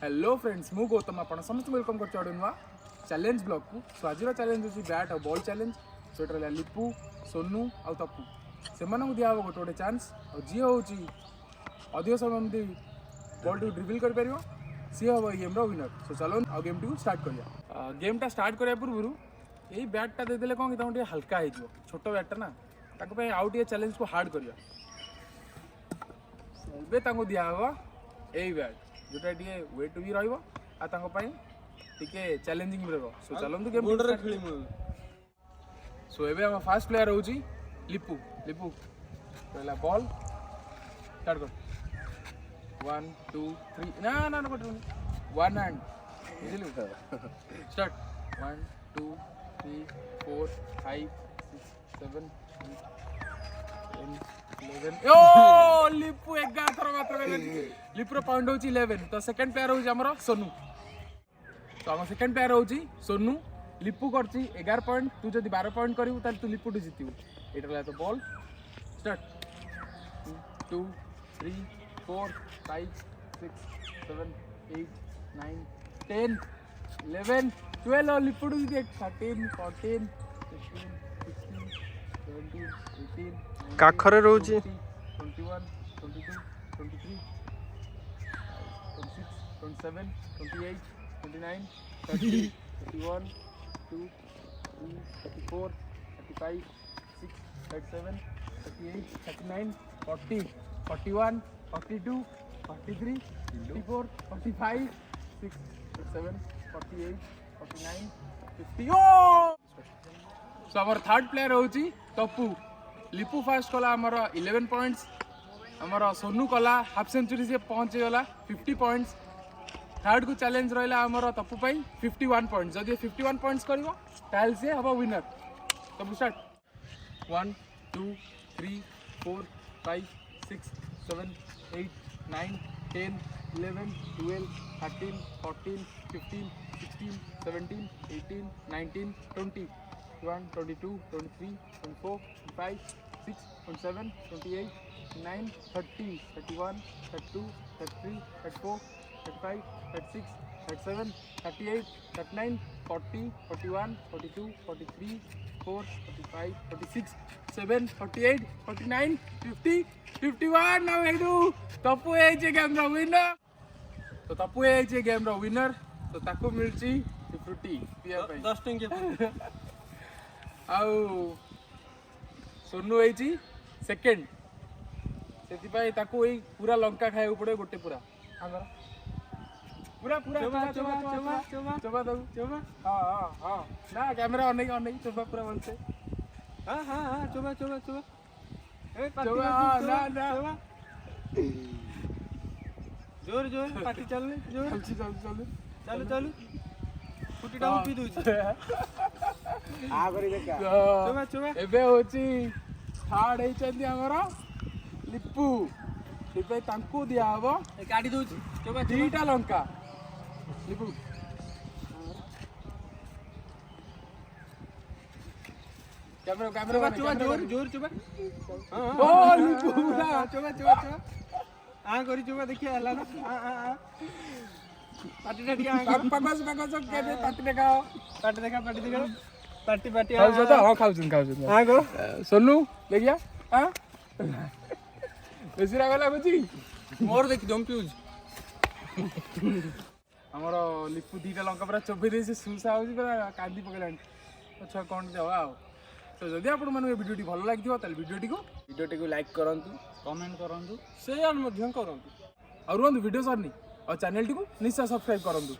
Hello friends मु गौतम आप समस्त वेलकम कर नुआ चैलेंज ब्लॉग को। सो आज चैलेंज होची बैट और बॉल चैलेंज। सो एटा लिपू सोनू आ तपू से दिया गोटे गोटे चांस और जी होची अधिक समय बॉल टी ड्रिबल कर पारिबो सी हम गेम रो विनर। सो चलो आ गेम टी स्टार्ट करिया। गेम टा स्टार्ट करया पूर्व यही बैट टा दे देले कोन कि हल्का हो जो छोट बैट टा ना ताको आउ टे चैलेंज को हार्ड करिया। एबे ताको दिया हवा एई बैट जोटा टी वेट भी रहिबो आ ताको पई टिके चैलेंजिंग भी रहबो। सो चलंतु गेम बोर्डर खेलिमु। सो एबे हम फर्स्ट प्लेयर होची लिपू। लिपू पहला बॉल स्टार्ट कर 1 2 3 ना ना ना cut one hand easily start 1 2 3 4 5 6 7 11 ओ लिपू 11 थर मात्र लिपुर पॉइंट होची 11। तो सेकंड प्लेयर होची हमरो सोनू। तो हम सेकंड प्लेयर होची सोनू लिपू करची 11 पॉइंट। तू जदी 12 पॉइंट करिवु ताल तू लिपू जितिवु। एटा तो बॉल स्टार्ट 2 3 4 5 6 7 8 9 10 11 12 और लिपू जिति 13 14 15 16 17 18 काखरे रहउची 21 22 23 26 27 28 29 30 31 2 3 34 35 6 37 38 39 40 41 42 43 44 45 6 47 48 49 50 सो हमर थर्ड प्लेयर होची तप्पू। लिपू फास्ट कला हमर 11 पॉइंट्स हमर सोनू कला हाफ सेंचुरी से पहुंच गला 50 पॉइंट्स। थर्ड को चैलेंज रहा हमर तप्पू पाई 51 पॉइंट्स। जदि 51 पॉइंट्स करिवो ताल से हबो winner. तप्पू start 1 2 3 4 5 6 7 8 9 10 11 12 13 14 15 16 17 18 19 20 21 22 23 24 25 6 27 28 9 30 31 32 33 34 35 36 37 38 39 40 41 42 43 4 45 46 7 48 49 50 51 now I do तप्पू है गेम रो विनर। तो तप्पू है गेम रो विनर। तो ताको मिलची फ्रूटी पिया पाई 10 टंकी आउ सोनू है सेकेंड से ताको एई पूरा लंका खाए पड़े गोटे पूरा आंगर पूरा पूरा चोबा चोबा चोबा चोबा चोबा दो चोबा हां हां ना कैमरा ऑन नहीं चोबा पूरा बोलते हां हां हां चोबा चोबा चोबा ए चोबा ना ना जोर जोर पार्टी चल जोर चल चल चल चलो चलो फुटी डाउन पी दू आ करी देख चोबा चोबा एबे होची थर्ड है चंदी हमरा लिपू लिपे तांको दिया हबो ए काटी दू चोबा दीटा लंका लिपू कैमरा कैमरा चोबा जोर जोर चोबा हां ओ लिपू ना चोबा चोबा चोबा आ करी चोबा देखिए हला ना आ पार्टी देखिए आ पगस पगस के दे पार्टी देखाओ पार्टी देखा पार्टी पार्टी खाऊ जो तो हां खाऊ जो हां गो सोनू देखिया हां बेसिरा गला बुझी मोर देखि दम फ्यूज हमरो लिपू दीटा लंका पूरा चोबे दे से सुसा होजी पूरा कांदी पकलानी अच्छा कोन देवा आ। तो जदि आपण माने वीडियो टी भलो लागिथिबो ताल वीडियो टी को लाइक करंतु कमेंट करंतु शेयर मध्यम करंतु और वीडियो सरनी और चैनल टी को निश्चय सब्सक्राइब करंतु।